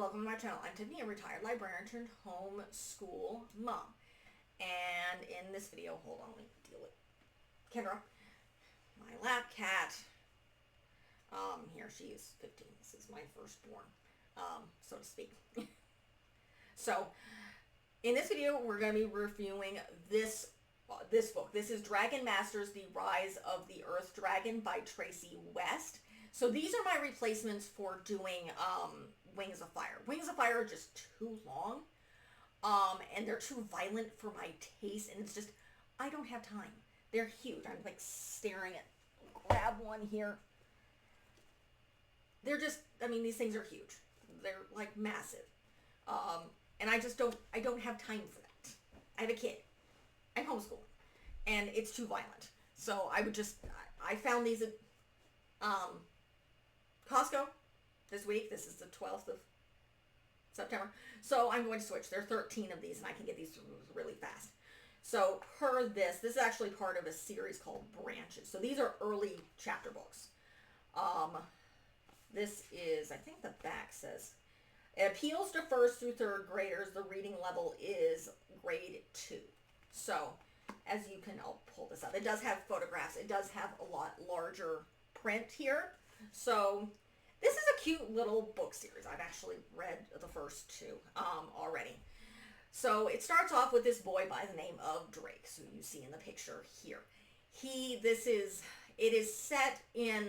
welcome to my channel. I'm Tiffany, a retired librarian turned homeschool mom. And in this video, hold on, let me deal with Kendra, my lap cat. Here she is 15. This is my firstborn, so to speak. So, in this video, we're going to be reviewing this book. This is Dragon Masters: The Rise of the Earth Dragon by Tracy West. So these are my replacements for doing Wings of Fire. Wings of Fire are just too long, and they're too violent for my taste, and it's just, I don't have time. They're huge. I'm like staring at, grab one here. They're just, I mean, these things are huge. They're like massive. And I don't have time for that. I have a kid. I'm homeschooling. And it's too violent. So I found these at Costco this week. This is the 12th of September. So I'm going to switch. There are 13 of these and I can get these really fast. So this is actually part of a series called Branches. So these are early chapter books. This is, I think the back says, it appeals to first through third graders. The reading level is grade 2. So, as you can, I'll pull this up. It does have photographs. It does have a lot larger print here. So, this is a cute little book series. I've actually read the first two already. So, it starts off with this boy by the name of Drake, who you see in the picture here. It is set in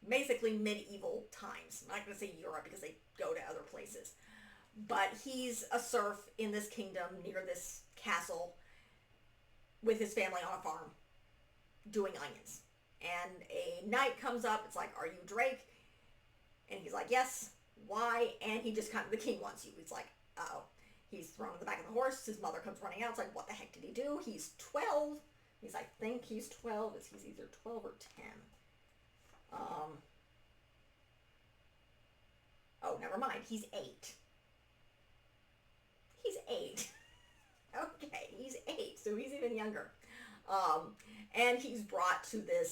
basically medieval times. I'm not going to say Europe because they go to other places. But he's a serf in this kingdom near this castle with his family on a farm doing onions. And a knight comes up. It's like, are you Drake? And he's like, yes. Why? And he just the king wants you. He's like, uh-oh. He's thrown in the back of the horse. His mother comes running out. It's like, what the heck did he do? He's 12. I think he's 12. He's either 12 or 10. Oh, never mind. He's 8. He's 8. Okay, he's 8, so he's even younger. And he's brought to the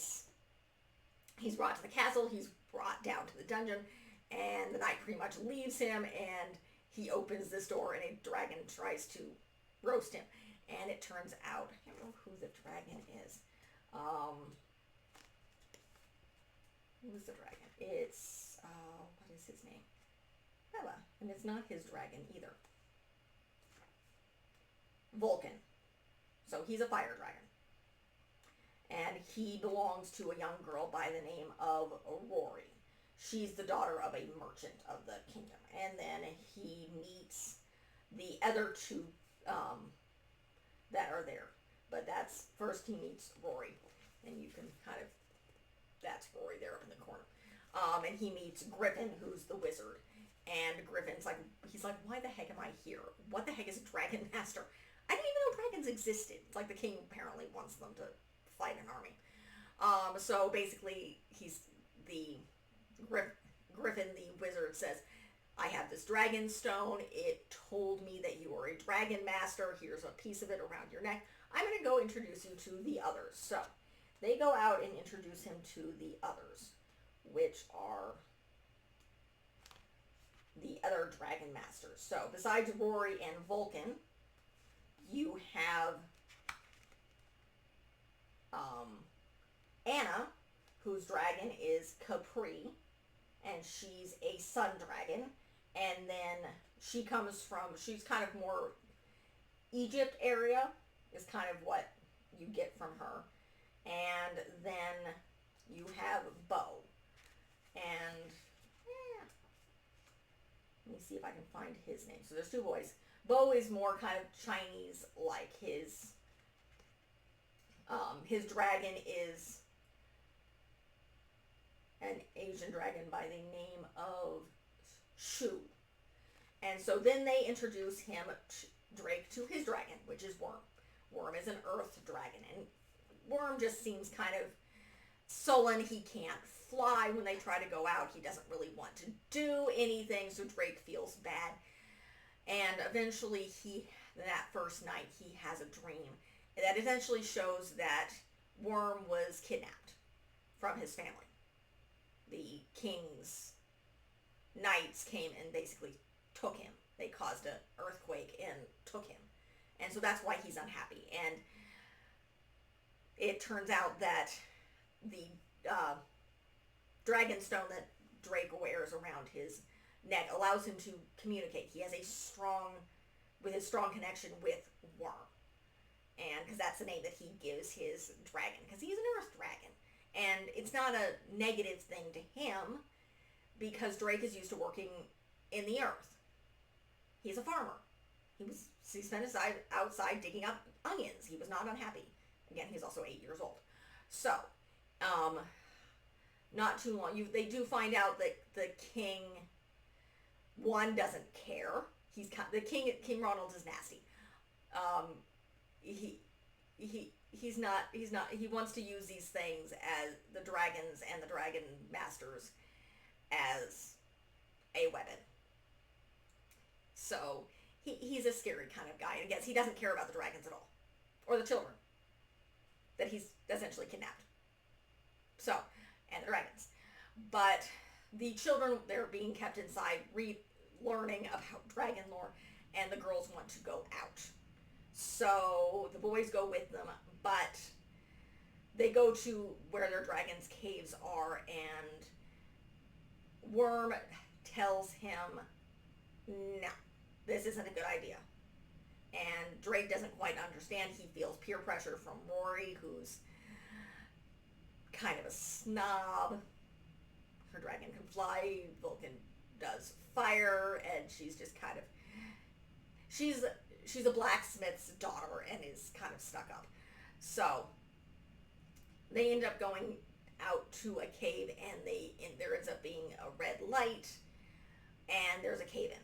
castle, he's brought down to the dungeon, and the knight pretty much leaves him, and he opens this door, and a dragon tries to roast him. And it turns out, I can't remember who the dragon is. Who's the dragon? It's, what is his name? Bella. And it's not his dragon either. Vulcan. So he's a fire dragon. And he belongs to a young girl by the name of Rory. She's the daughter of a merchant of the kingdom. And then he meets the other two that are there. But first he meets Rory. And you can that's Rory there up in the corner. And he meets Griffin, who's the wizard. And Griffin's he's like, why the heck am I here? What the heck is a dragon master? I didn't even know dragons existed. It's like the king apparently wants them to fight an army. So basically, Griffin, the wizard, says, I have this dragon stone. It told me that you are a dragon master. Here's a piece of it around your neck. I'm going to go introduce you to the others. So they go out and introduce him to the others, which are the other dragon masters. So besides Rory and Vulcan, you have Anna, whose dragon is Capri, and she's a sun dragon. And then she's kind of more Egypt area is kind of what you get from her. And then you have Bo. And let me see if I can find his name. So there's two boys. Bo is more kind of Chinese, like his dragon is an Asian dragon by the name of Shu. And so then they introduce Drake, to his dragon, which is Worm. Worm is an earth dragon, and Worm just seems kind of sullen. He can't fly. When they try to go out, he doesn't really want to do anything, so Drake feels bad. And eventually that first night, he has a dream that essentially shows that Worm was kidnapped from his family. The king's knights came and basically took him. They caused an earthquake and took him. And so that's why he's unhappy. And it turns out that the dragon stone that Drake wears around his neck allows him to communicate. He has a strong connection with Worm. And because that's the name that he gives his dragon. Because he's an earth dragon. And it's not a negative thing to him because Drake is used to working in the earth. He's a farmer. He spent his time outside digging up onions. He was not unhappy. Again, he's also 8 years old. So, not too long. They do find out that the king, one, doesn't care. King Ronald is nasty. He wants to use these things as the dragons and the dragon masters as a weapon. So he's a scary kind of guy. And again, he doesn't care about the dragons at all. Or the children that he's essentially kidnapped. So, and the dragons. But the children, they're being kept inside, learning about dragon lore, and the girls want to go out. So the boys go with them, but they go to where their dragon's caves are, and Worm tells him, no, this isn't a good idea. And Drake doesn't quite understand. He feels peer pressure from Rory, who's kind of a snob. Her dragon can fly, Vulcan does fire, and she's just kind of... She's a blacksmith's daughter and is kind of stuck up. So they end up going out to a cave, and there ends up being a red light, and there's a cave in,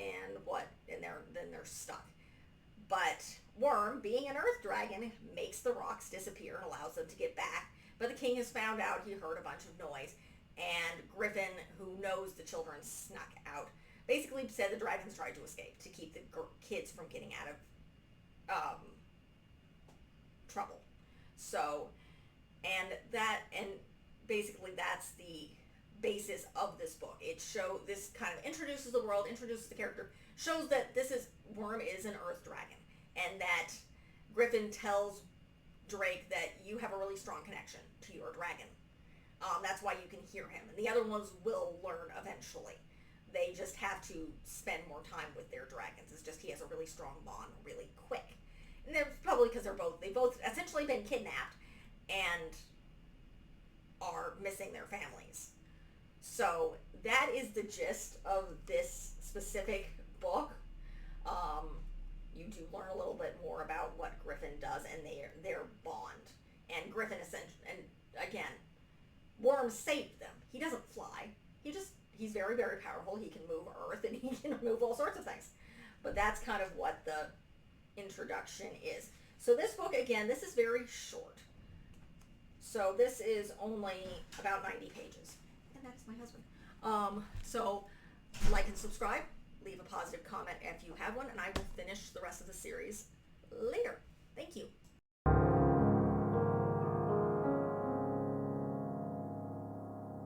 and they're stuck. But Worm, being an earth dragon, makes the rocks disappear and allows them to get back. But the king has found out. He heard a bunch of noise, and Griffin, who knows the children snuck out, basically said the dragons tried to escape to keep the kids from getting out of trouble. So, and basically that's the basis of this book. This kind of introduces the world, introduces the character, shows that Worm is an earth dragon, and that Griffin tells Drake that you have a really strong connection to your dragon. That's why you can hear him. And the other ones will learn eventually. They just have to spend more time with their dragons. It's just he has a really strong bond really quick. And that's probably because they both essentially been kidnapped and are missing their families. So that is the gist of this specific book. You do learn a little bit more about what Griffin does and their bond. And Griffin and again, Worm saved them. He doesn't fly. He's very, very powerful. He can move Earth, and he can move all sorts of things. But that's kind of what the introduction is. So this book, again, this is very short. So this is only about 90 pages. And that's my husband. So like and subscribe. Leave a positive comment if you have one, and I will finish the rest of the series later. Thank you.